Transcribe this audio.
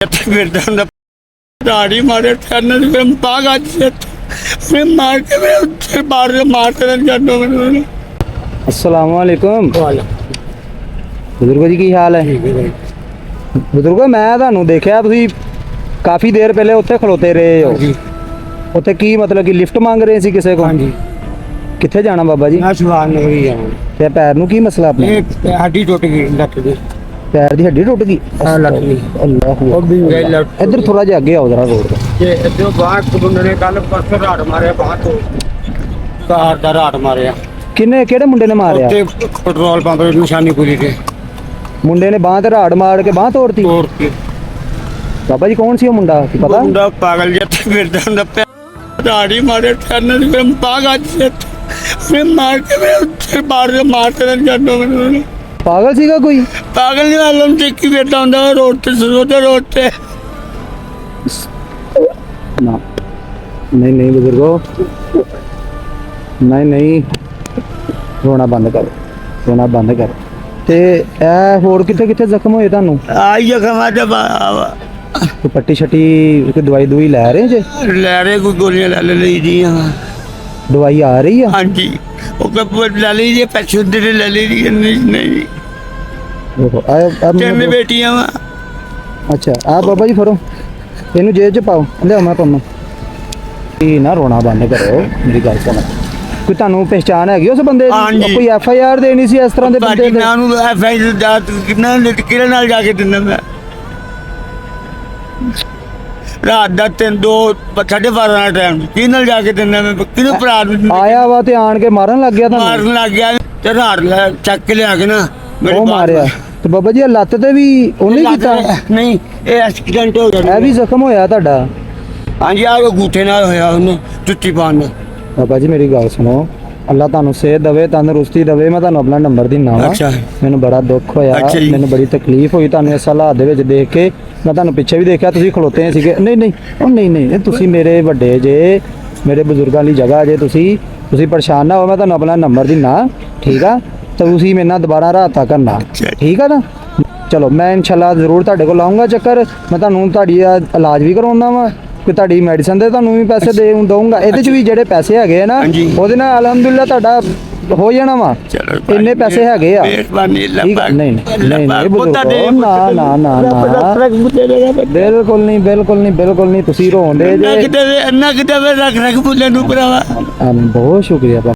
ਫਿਰਦਾ ਹੁੰਦਾ ਦਾੜੀ ਮਾਰੇ ਠੰਨ ਦੇ ਬਾਗ ਅੱਜ ਮੈਂ ਮਾਰ ਕੇ ਮੈਂ ਉੱਥੇ ਮਾਰਦੇ ਰਹਿ ਜਾਂਦੇ ਮੈਨੂੰ। अस्सलाम वालेकुम ਬਜ਼ੁਰਗੋ ਜੀ, ਕੀ ਹਾਲ ਹੈ? ਬਜ਼ੁਰਗੋ, ਮੈਂ ਤੁਹਾਨੂੰ ਦੇਖਿਆ ਤੁਸੀਂ ਕਾਫੀ ਦੇਰ ਪਹਿਲੇ ਉੱਥੇ ਖਲੋਤੇ ਰਹੇ ਹੋ। ਉੱਥੇ ਕੀ ਮਤਲਬ ਕਿ ਲਿਫਟ ਮੰਗ ਰਹੇ ਸੀ ਕਿਸੇ ਕੋਲ? ਹਾਂਜੀ, ਕਿੱਥੇ ਜਾਣਾ ਬਾਬਾ ਜੀ? ਮੈਂ ਸਵਾਨ ਨਹੀਂ ਜਾਣਾ। ਤੇ ਪੈਰ ਨੂੰ ਕੀ ਮਸਲਾ ਆਪਣੇ? ਇਹ ਹੱਡੀ ਟੁੱਟ ਗਈ ਲੱਤ ਦੀ। ਪੈਰ ਦੀ ਹੱਡੀ ਟੁੱਟ ਗਈ? ਹਾਂ, ਲੱਤ ਦੀ। ਅੱਲਾਹੁ ਉਹ ਵੀ ਗਈ ਲੱਤ। ਇੱਧਰ ਥੋੜਾ ਜਿਹਾ ਅੱਗੇ ਆਓ ਜਰਾ ਰੋਡ ਤੋਂ। ਤੇ ਇੱਧਰੋਂ ਬਾਹਰ ਕੁੰਡੇ ਨੇ ਕੱਲ ਪਰਸੋਂ ਰਾੜ ਮਾਰਿਆ ਬਾਹਰ ਤੋਂ। ਕਾਰ ਦਾ ਰਾੜ ਮਾਰਿਆ। ਕਿਹੜੇ ਮੁੰਡੇ ਨੇ ਮਾਰਿਆ? ਉੱਤੇ ਪੈਟਰੋਲ ਪੰਪ ਦੀ ਨਿਸ਼ਾਨੀ ਪੂਰੀ ਤੇ ਮੁੰਡੇ ਨੇ ਬਾਂਹ ਤੇ ਰਾੜ ਮਾਰ ਕੇ ਬਾਂਹ ਤੋੜਤੀ? ਤੋੜਤੀ। ਬਾਬਾ ਜੀ, ਕੌਣ ਸੀ ਉਹ ਮੁੰਡਾ, ਕੀ ਪਤਾ? ਮੁੰਡਾ ਪਾਗਲ ਜਿਹਾ ਫਿਰਦਾ ਹੁੰਦਾ ਦਾੜੀ ਮਾਰੇ ਠੰਨ ਦੇ ਬਾਗ ਅੱਜ ਮੈਂ ਮਾਰ ਕੇ ਮੈਂ ਉੱਥੇ ਮਾਰਦੇ ਰਹਿ ਜਾਂਦੇ ਮੈਨੂੰ। ਪਾਗਲ ਸੀਗਾ ਕੋਈ? ਪਾਗਲ ਨਹੀਂ ਆਲਮ ਤੇ ਕੀ ਫਿਰਦਾ ਹੁੰਦਾ ਰੋਡ ਤੇ ਸੋਦੇ ਰੋਡ ਤੇ। ਨਾ ਨਹੀਂ ਨਹੀਂ ਬਜ਼ੁਰਗੋ, ਨਹੀਂ ਰੋਣਾ ਬੰਦ ਕਰੋ, ਰੋਣਾ ਬੰਦ ਕਰੋ। ਤੇ ਇਹ ਹੋਰ ਕਿੱਥੇ ਕਿੱਥੇ ਜ਼ਖਮ ਹੋਏ ਤੁਹਾਨੂੰ? ਆਈ ਜਖਮਾਂ ਤੇ ਕੋਈ ਪੱਟੀ ਛੱਟੀ, ਕੋਈ ਦਵਾਈ ਲੈ ਰਹੇ ਜੇ? ਲੈ ਰਹੇ ਕੋਈ ਗੋਲੀਆਂ ਲੈ ਲਈ ਦੀਆਂ। ਦਵਾਈ ਆ ਰਹੀ ਆ? ਹਾਂਜੀ, ਉਹ ਕੱਪ ਲੈ ਲਈ ਜੀ ਪੈਸੇ ਦੇ ਲੈ ਲਈ ਜੀ। ਨਹੀਂ ਓਹੋ, ਤਿੰਨ ਬੇਟੀਆਂ ਵਾ। ਅੱਛਾ, ਆ ਬਾਬਾ ਜੀ ਫੜੋ, ਇਹਨੂੰ ਜੇਬ 'ਚ ਪਾਓ, ਲਿਆਓ ਮੈਂ ਪਾਉਣਾ। ਇਹ ਨਾ ਰੋਣਾ ਬੰਦ ਕਰੋ, ਮੇਰੀ ਗੱਲ ਸੁਣੋ। ਕੋਈ ਤੁਹਾਨੂੰ ਪਹਿਚਾਣ ਹੈਗੀ ਉਸ ਬੰਦੇ ਦੀ? ਹਾਂਜੀ। ਕੋਈ FIR ਦੇਣੀ ਸੀ ਇਸ ਤਰ੍ਹਾਂ ਦੇ ਬੰਦੇ ਬਾਕੀ ਦੇ? ਨਾ ਨੂੰ ਐਫਆਈਆਰ ਦਾ ਕਿੰਨਾ ਕਿਹੜੇ ਨਾਲ ਜਾ ਕੇ ਦਿੰਦਾ ਮੈਂ? ਰਾਤ ਦਾ 2:30 ਦਾ ਟਾਈਮ ਕੀ ਨਾਲ ਜਾ ਕੇ ਦਿੰਦਾ ਮੈਂ? ਕਿਹਨੂੰ ਭਰਾ ਨੂੰ ਆਇਆ ਵਾ ਤੇ ਆਣ ਕੇ ਮਾਰਨ ਲੱਗ ਗਿਆ ਤੁਹਾਨੂੰ? ਮਾਰਨ ਲੱਗ ਗਿਆ ਤੇ ਰਾਤ ਲੈ ਚੱਕ ਕੇ ਲਿਆ ਕੇ ਨਾ ਮੇਰੇ ਉਹ ਬਾਪ ਮਾਰਿਆ? ਤੇ ਬਾਬਾ ਜੀ, ਇਹ ਲੱਤ ਤੇ ਵੀ ਉਹਨੇ ਕੀਤਾ? ਨਹੀਂ, ਇਹ ਐਕਸੀਡੈਂਟ ਹੋ ਗਿਆ। ਇਹ ਵੀ ਜ਼ਖਮ ਹੋਇਆ ਤੁਹਾਡਾ? ਹਾਂਜੀ, ਆ ਗੂਠੇ ਨਾਲ ਹੋਇਆ ਉਹਨੂੰ ਜੁੱਤੀ ਪਾਉਣ ਨਾਲ। ਬਾਬਾ ਜੀ, ਮੇਰੀ ਗੱਲ ਸੁਣੋ, ਅੱਲਾ ਤੁਹਾਨੂੰ ਸਿਹਤ ਦੇਵੇ, ਤੰਦਰੁਸਤੀ ਦੇਵੇ। ਮੈਂ ਤੁਹਾਨੂੰ ਆਪਣਾ ਨੰਬਰ ਦਿੰਦਾ ਵਾ। ਅੱਛਾ। ਮੈਨੂੰ ਬੜਾ ਦੁੱਖ ਹੋਇਆ, ਅੱਛਾ ਜੀ। ਮੈਨੂੰ ਬੜੀ ਤਕਲੀਫ ਹੋਈ ਤੁਹਾਨੂੰ ਇਸ ਹਾਲਾਤ ਦੇ ਵਿੱਚ ਦੇਖ ਕੇ। ਮੈਂ ਤੁਹਾਨੂੰ ਪਿੱਛੇ ਵੀ ਦੇਖਿਆ, ਤੁਸੀਂ ਖਲੋਤੇ ਸੀਗੇ। ਨਹੀਂ, ਤੁਸੀਂ ਮੇਰੇ ਵੱਡੇ ਜੇ, ਮੇਰੇ ਬਜ਼ੁਰਗਾਂ ਦੀ ਜਗ੍ਹਾ ਜੇ। ਤੁਸੀਂ ਪਰੇਸ਼ਾਨ ਨਾ ਹੋ, ਮੈਂ ਤੁਹਾਨੂੰ ਆਪਣਾ ਨੰਬਰ ਦਿੰਦਾ, ਠੀਕ ਆ? ਤਾਂ ਤੁਸੀਂ ਮੇਰੇ ਨਾਲ ਦੁਬਾਰਾ ਰਾਬਤਾ ਕਰਨਾ, ਠੀਕ ਆ ਨਾ? ਚਲੋ, ਮੈਂ ਇਨਸ਼ਾਅੱਲਾ ਜ਼ਰੂਰ ਤੁਹਾਡੇ ਕੋਲ ਆਉਂਗਾ ਚੱਕਰ। ਮੈਂ ਤੁਹਾਨੂੰ ਤੁਹਾਡੀ ਇਲਾਜ ਵੀ ਕਰਾਉਣਾ ਵਾ, ਕੋਈ ਤੁਹਾਡੀ ਮੈਡੀਸਨ ਦੇ ਤੁਹਾਨੂੰ ਵੀ ਪੈਸੇ ਦਊਂਗਾ। ਇਹਦੇ 'ਚ ਵੀ ਜਿਹੜੇ ਪੈਸੇ ਹੈਗੇ ਆ ਨਾ, ਉਹਦੇ ਨਾਲ ਅਲਹਮਦੁਲਿਲਾ ਤੁਹਾਡਾ ਹੋ ਜਾਣਾ ਵਾ। ਇੰਨੇ ਪੈਸੇ ਹੈਗੇ ਆ। ਮਿਹਰਬਾਨੀ ਅੱਲਾਹ ਠੀਕ ਆ? ਪਾਕ। ਨਹੀਂ ਬਜ਼ੁਰਗੋ, ਨਾ ਬਿਲਕੁਲ ਨਹੀਂ ਤੁਸੀਂ ਰੋਂਦੇ ਜੇ। ਅੱਨਾ ਕਿਤੇ ਰੱਖ ਬੁੱਲੇ ਨੂੰ ਭਰਾਵਾ। ਬਹੁਤ ਸ਼ੁਕਰੀਆ।